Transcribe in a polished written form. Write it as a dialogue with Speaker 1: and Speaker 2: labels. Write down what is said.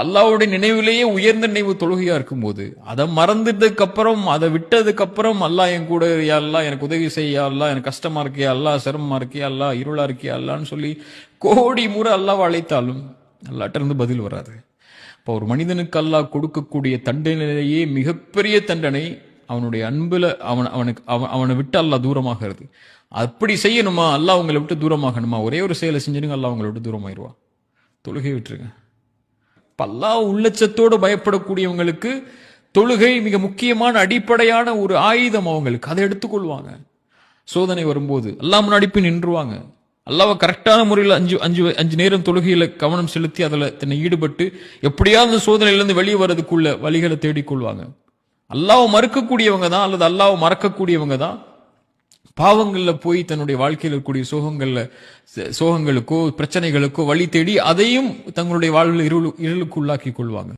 Speaker 1: அல்லாஹ்வுடைய நினைவிலேயே உயர்ந்த நினைவு தொழுகையா இருக்கும்போது அதை மறந்துட்டதுக்கு அப்புறம் அதை விட்டதுக்கு அப்புறம் அல்லாஹ் என் கூட யா அல்லாஹ் எனக்கு உதவி செய்யா அல்லாஹ் எனக்கு கஷ்டமா இருக்கியா அல்லாஹ் சிரமமா இருக்கியா அல்லாஹ் இருளா இருக்கியா அல்லான்னு சொல்லி கோடி முறை அல்லாஹ் அழைத்தாலும் அல்லாஹ்ட்ட இருந்து பதில் வராது. இப்போ ஒரு மனிதனுக்கு அல்லாஹ் கொடுக்கக்கூடிய தண்டனையிலேயே மிகப்பெரிய தண்டனை அவனுடைய அன்புல அவனை விட்டு அல்லாஹ் தூரமாகிறது. அப்படி செய்யணுமா, அல்லாஹ் உங்களை விட்டு தூரமாகணுமா, ஒரே ஒரு செயலை செஞ்சுருங்க, அல்லாஹ் உங்களை விட்டு தூரமாயிருவா. தொழுகை விட்டுருங்க. அல்லாஹ் உள்ளச்சத்தோடு பயப்படக்கூடியவங்களுக்கு தொழுகை மிக முக்கியமான அடிப்படையான ஒரு ஆயுதம். அவங்களுக்கு அதை எடுத்துக்கொள்வாங்க. சோதனை வரும்போது அல்லாஹ் முன்னாடி போய் நின்றுவாங்க. அல்லாஹ்வை கரெக்டான முறையில் அஞ்சு நேரம் தொழுகையில கவனம் செலுத்தி அதில் தன்னை ஈடுபட்டு எப்படியாவது சோதனையிலிருந்து வெளியே வர்றதுக்குள்ள வழிகளை தேடிக்கொள்வாங்க. அல்லாஹ்வை மறுக்கக்கூடியவங்க தான் அல்லது அல்லாஹ்வை மறக்கக்கூடியவங்க தான் பாவங்கள்ல போய் தன்னுடைய வாழ்க்கையில் இருக்கக்கூடிய சோகங்களுக்கோ பிரச்சனைகளுக்கோ வழி தேடி அதையும் தங்களுடைய வாழ்வில் இருளுக்கு உள்ளாக்கி கொள்வாங்க.